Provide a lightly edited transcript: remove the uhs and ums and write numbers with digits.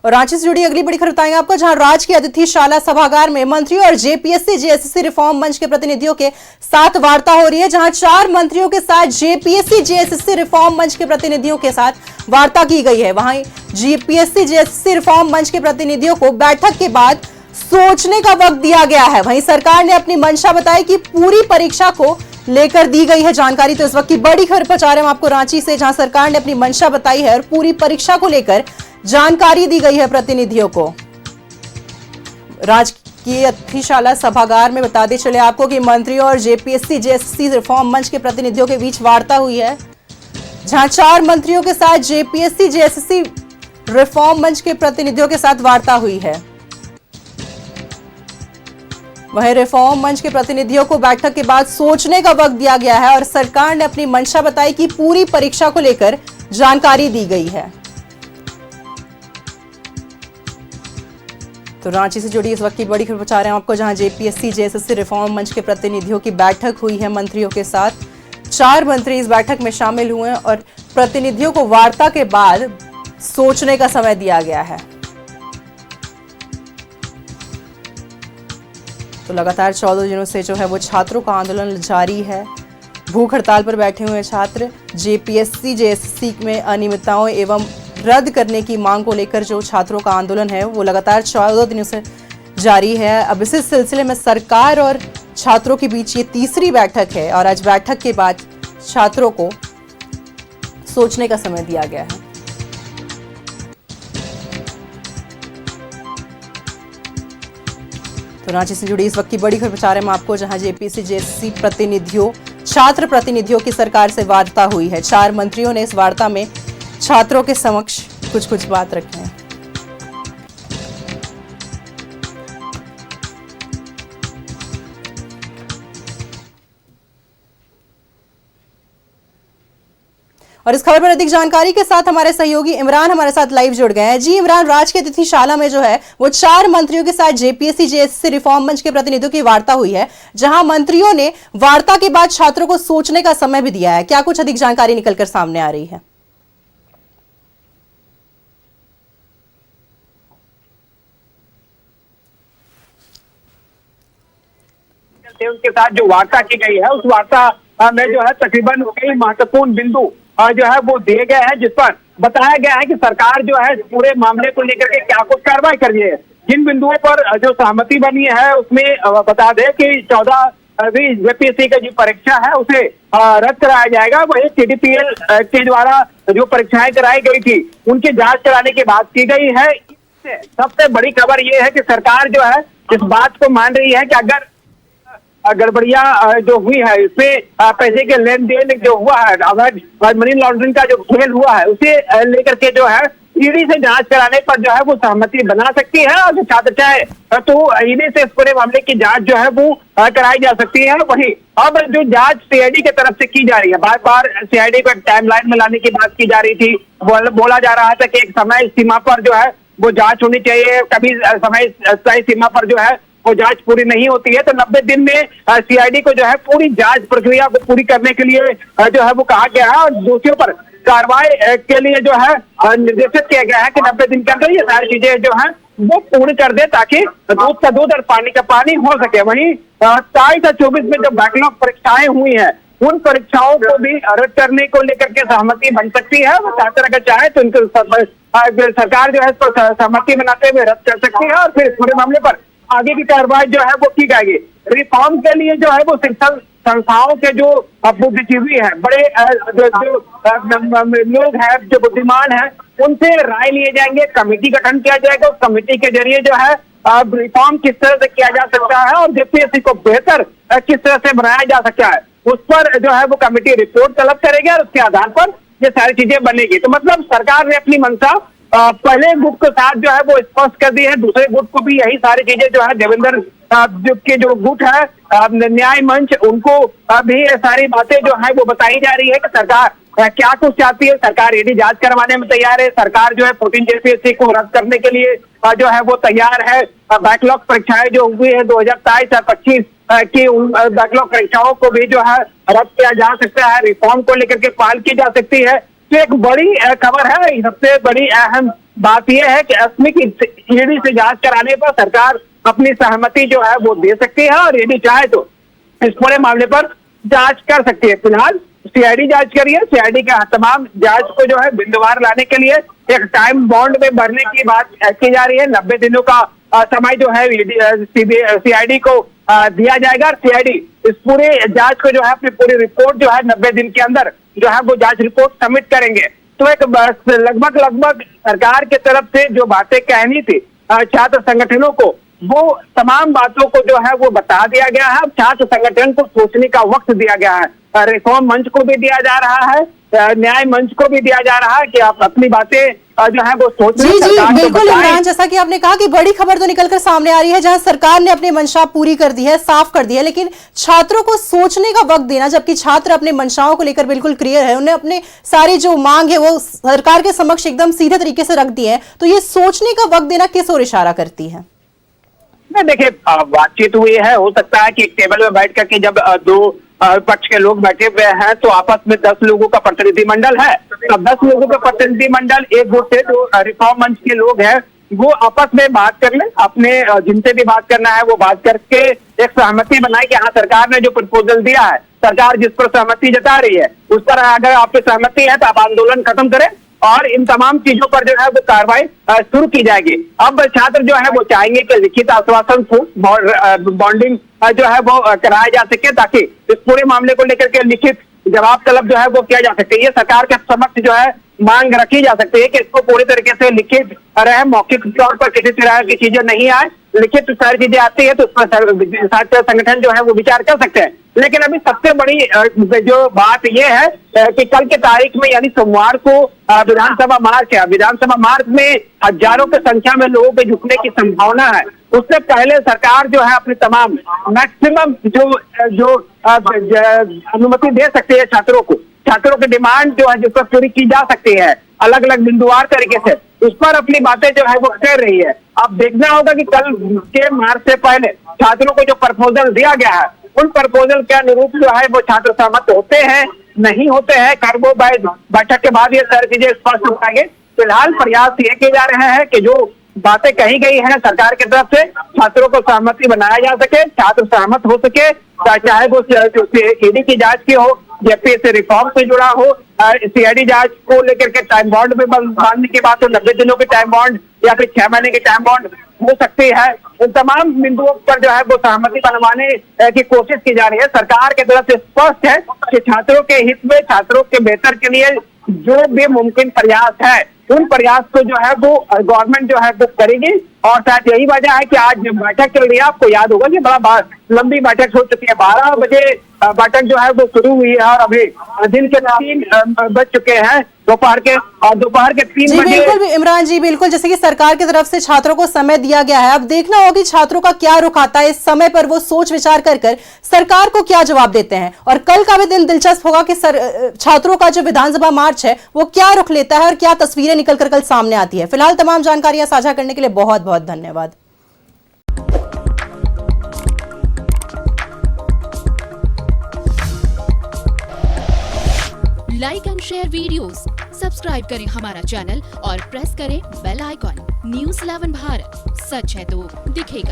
और रांची से जुड़ी अगली बड़ी खबर बताएंगे आपको, जहां राज्य के अतिथिशाला सभागार में मंत्रियों और जेपीएससी जेएसएससी रिफॉर्म मंच के प्रतिनिधियों के साथ वार्ता हो रही है। जहां 4 मंत्रियों के साथ जेपीएससी जेएसएससी रिफॉर्म मंच के प्रतिनिधियों के साथ वार्ता की गई है। वहीं जेपीएससी जेएसएससी रिफॉर्म मंच के प्रतिनिधियों को बैठक के बाद सोचने का वक्त दिया गया है। वहीं सरकार ने अपनी मंशा बताई कि पूरी परीक्षा को लेकर दी गई है जानकारी। तो इस वक्त की बड़ी खबर पहुंचा रहे हैं आपको रांची से, जहां सरकार ने अपनी मंशा बताई है और पूरी परीक्षा को लेकर जानकारी दी गई है प्रतिनिधियों को। राजकीय अतिथिशाला सभागार में बताते चले आपको कि मंत्रियों और जेपीएससी जेएसएससी रिफॉर्म मंच के प्रतिनिधियों के बीच वार्ता हुई है, जहां 4 मंत्रियों के साथ जेपीएससी जेएसएससी रिफॉर्म मंच के प्रतिनिधियों के साथ वार्ता हुई है। वहीं रिफॉर्म मंच के प्रतिनिधियों को बैठक के बाद सोचने का वक्त दिया गया है और सरकार ने अपनी मंशा बताई कि पूरी परीक्षा को लेकर जानकारी दी गई है। तो रांची से जुड़ी इस वक्त की बड़ी खबर पहुंचा रहे हैं आपको, जहां जेपीएससी जेएसएससी रिफॉर्म मंच के प्रतिनिधियों की बैठक हुई है मंत्रियों के साथ। 4 मंत्री इस बैठक में शामिल हुए हैं और प्रतिनिधियों को वार्ता के बाद सोचने का समय दिया गया है। तो लगातार 14 दिनों से जो है वो छात्रों का आंदोलन जारी है। भूख हड़ताल पर बैठे हुए छात्र जेपीएससी जेएसएससी में अनियमितताओं एवं रद्द करने की मांग को लेकर जो छात्रों का आंदोलन है वो लगातार 14 दिनों से जारी है। अब इसी सिलसिले में सरकार और छात्रों के बीच ये तीसरी बैठक है और आज बैठक के बाद छात्रों को सोचने का समय दिया गया है। तो रांची से जुड़ी इस वक्त की बड़ी खबर बता रहे हैं हम आपको, जहां जेपीएससी जेएसएससी प्रतिनिधियों छात्र प्रतिनिधियों की सरकार से वार्ता हुई है। 4 मंत्रियों ने इस वार्ता में छात्रों के समक्ष कुछ बात रखी है। और इस खबर पर अधिक जानकारी के साथ हमारे सहयोगी इमरान हमारे साथ लाइव जुड़ गए हैं। जी इमरान, राज्य के अतिथिशाला में जो है वो 4 मंत्रियों के साथ जेपीएससी जेएसएससी रिफॉर्म मंच के प्रतिनिधियों की वार्ता हुई है, जहां मंत्रियों ने वार्ता के बाद छात्रों को सोचने का समय भी दिया है। क्या कुछ अधिक जानकारी निकलकर सामने आ रही है? उनके साथ जो वार्ता की गई है उस वार्ता में जो है तकरीबन कई महत्वपूर्ण बिंदु जो है वो दिए गए हैं, जिस पर बताया गया है कि सरकार जो है पूरे मामले को लेकर के क्या कुछ कार्रवाई कर रही है। जिन बिंदुओं पर जो सहमति बनी है उसमें बता दें कि 14वीं जेपीएससी की जो परीक्षा है उसे रद्द कराया जाएगा। वही टीडीपीएल के द्वारा जो परीक्षाएं कराई गई थी उनकी जांच कराने की बात की गई है। सबसे बड़ी खबर ये है कि सरकार जो है इस बात को मान रही है कि अगर गड़बड़िया जो हुई है इसमें पैसे के लेन देन जो हुआ है, अवैध मनी लॉन्ड्रिंग का जो खेल हुआ है उसे लेकर के जो है ईडी से जांच कराने पर जो है वो सहमति बना सकती है और जो छात्र चाहे तो ईडी से इस पूरे मामले की जांच जो है वो कराई जा सकती है। वहीं अब जो जांच सीआईडी की तरफ से की जा रही है, बार बार सीआईडी को टाइमलाइन में लाने की बात की जा रही थी। बोला जा रहा था कि एक समय सीमा पर जो है वो जांच होनी चाहिए, कभी समय तय सीमा पर जो है वो जांच पूरी नहीं होती है। तो 90 दिन में सीआईडी को जो है पूरी जांच प्रक्रिया को पूरी करने के लिए जो है वो कहा गया है और दोषियों पर कार्रवाई के लिए जो है निर्देशित किया गया है कि 90 दिन के अंदर ये सारी चीजें जो है वो पूर्ण कर दे ताकि दूध का दूध और पानी का पानी हो सके। वहीं 23 और 24 में जो बैकलॉग परीक्षाएं हुई है उन परीक्षाओं को भी रद्द करने को लेकर के सहमति बन सकती है। छात्र अगर चाहे तो उनको सरकार जो है इस पर सहमति बनाते हुए रद्द कर सकती है और फिर पूरे मामले पर आगे की कार्रवाई जो है वो की जाएगी। रिफॉर्म के लिए जो है वो शिक्षण संस्थाओं के जो बुद्धिजीवी है, बड़े जो लोग हैं जो बुद्धिमान हैं, उनसे राय लिए जाएंगे, कमेटी गठन किया जाएगा। उस कमेटी के जरिए जो है रिफॉर्म किस तरह से किया जा सकता है और जेपीएससी को बेहतर किस तरह से बनाया जा सकता है उस पर जो है वो कमेटी रिपोर्ट तलब करेगी और उसके आधार पर ये सारी चीजें बनेगी। तो मतलब सरकार ने अपनी मंशा पहले गुट के साथ जो है वो स्पष्ट कर दी है, दूसरे गुट को भी यही सारी चीजें जो है देवेंद्र के जो गुट है न्याय मंच, उनको भी सारी बातें जो है वो बताई जा रही है कि सरकार क्या कुछ चाहती है। सरकार ईडी जांच करवाने में तैयार है, सरकार जो है 14 जेपीएससी को रद्द करने के लिए जो है वो तैयार है। बैकलॉग परीक्षाएं जो हुई है 2023 और 25 की बैकलॉग परीक्षाओं को भी जो है रद्द किया जा सकता है, रिफॉर्म को लेकर के पहल की जा सकती है। तो एक बड़ी खबर है। सबसे बड़ी अहम बात यह है कि अस्मी की ईडी से जांच कराने पर सरकार अपनी सहमति जो है वो दे सकती है और ईडी चाहे तो इस पूरे मामले पर जांच कर सकती है। फिलहाल सीआईडी जांच करी है। सीआईडी का तमाम जांच को जो है बिंदुवार लाने के लिए एक टाइम बॉन्ड में भरने की बात की जा रही है। 90 दिनों का समय जो है सीआईडी को दिया जाएगा। सीआईडी इस पूरे जांच को जो है अपनी पूरी रिपोर्ट जो है 90 दिन के अंदर जो है वो जांच रिपोर्ट सबमिट करेंगे। तो एक लगभग सरकार की तरफ से जो बातें कहनी थी छात्र संगठनों को, वो तमाम बातों को जो है वो बता दिया गया है। अब छात्र संगठन को सोचने का वक्त दिया गया है। रिफॉर्म मंच को भी दिया जा रहा है, न्याय मंच को भी दिया जा रहा है कि आप अपनी बातें जो है वो सोच। जी बिल्कुल इमरान, जैसा कि आपने कहा कि बड़ी खबर तो निकलकर सामने आ रही है, जहां सरकार ने अपनी मंशा पूरी कर दी है, साफ कर दी है, लेकिन छात्रों को सोचने का वक्त देना, जबकि छात्र अपने मंशाओं को लेकर बिल्कुल क्लियर है, उन्हें अपने सारी जो मांग है वो सरकार के समक्ष एकदम सीधे तरीके से रख दी है, तो ये सोचने का वक्त देना किस ओर इशारा करती है? देखिए, बातचीत हुई है। हो सकता है कि एक टेबल में बैठ करके जब दो पक्ष के लोग बैठे हुए हैं तो आपस में 10 लोगों का प्रतिनिधिमंडल है। तो 10 लोगों का प्रतिनिधिमंडल एक गुट से जो रिफॉर्म मंच के लोग हैं वो आपस में बात कर ले, अपने जिनसे भी बात करना है वो बात करके एक सहमति बनाए कि हाँ, सरकार ने जो प्रपोजल दिया है, सरकार जिस पर सहमति जता रही है उस पर अगर आपकी सहमति है तो आप आंदोलन खत्म करें और इन तमाम चीजों पर जो है वो कार्रवाई शुरू की जाएगी। अब छात्र जो है वो चाहेंगे कि लिखित आश्वासन बॉन्डिंग जो है वो कराया जा सके, ताकि इस पूरे मामले को लेकर के लिखित जवाब तलब जो है वो किया जा सके। ये सरकार के समक्ष जो है मांग रखी जा सकती है कि इसको पूरी तरीके से लिखित रहे, मौखिक तौर पर किसी तरह की चीजें नहीं आए, लिखित सारी चीजें आती है तो उस पर छात्र संगठन जो है वो विचार कर सकते हैं। लेकिन अभी सबसे बड़ी जो बात यह है कि कल के तारीख में यानी सोमवार को विधानसभा मार्च है। विधानसभा मार्च में हजारों की संख्या में लोगों के जुटने की संभावना है। उससे पहले सरकार जो है अपनी तमाम मैक्सिमम जो अनुमति दे सकती है छात्रों की डिमांड जो है जिस पर पूरी की जा सकती है अलग अलग बिंदुवार तरीके से, उस पर अपनी बातें जो है वो कर रही है। अब देखना होगा कि कल के मार्च से पहले छात्रों को जो प्रपोजल दिया गया है उन प्रपोजल के अनुरूप जो है वो छात्र सहमत होते हैं नहीं होते हैं। कार्गो बैठक के बाद ये सारी चीजें स्पष्ट हो पाएंगे। फिलहाल प्रयास ये किए जा रहे हैं कि जो बातें कही गई हैं सरकार की तरफ से छात्रों को सहमति बनाया जा सके, छात्र सहमत हो सके, चाहे वो ईडी की जांच की हो, जेपीएससी रिफॉर्म से जुड़ा हो, सीआईडी जांच को लेकर के टाइम बॉन्ड में बांधने की बात हो, 90 दिनों के टाइम बॉन्ड या फिर 6 महीने के टाइम बॉन्ड हो सकती है। इन तमाम बिंदुओं पर जो है वो सहमति बनवाने की कोशिश की जा रही है। सरकार की तरफ से स्पष्ट है कि छात्रों के हित में, छात्रों के बेहतर के लिए जो भी मुमकिन प्रयास है उन प्रयास को जो है वो गवर्नमेंट जो है वो करेगी। और शायद यही वजह है कि आज बैठक चल रही है। आपको याद होगा कि बड़ा लंबी बैठक हो चुकी है। 12 बजे बैठक जो है वो शुरू हुई है और अभी दिन के 3 बज चुके हैं दोपहर के, और दोपहर के 3 बजे। बिल्कुल इमरान जी, बिल्कुल जैसे कि सरकार की तरफ से छात्रों को समय दिया गया है, अब देखना होगा कि छात्रों का क्या रुख आता है। इस समय पर वो सोच विचार कर सरकार को क्या जवाब देते हैं, और कल का भी दिन दिलचस्प होगा कि छात्रों का जो विधानसभा मार्च है वो क्या रुख लेता है और क्या तस्वीरें निकलकर कल सामने आती है। फिलहाल तमाम जानकारियां साझा करने के लिए बहुत बहुत धन्यवाद। Like and share videos, subscribe करें हमारा चैनल और प्रेस करें बेल आइकॉन। न्यूज़ 11 भारत, सच है तो दिखेगा।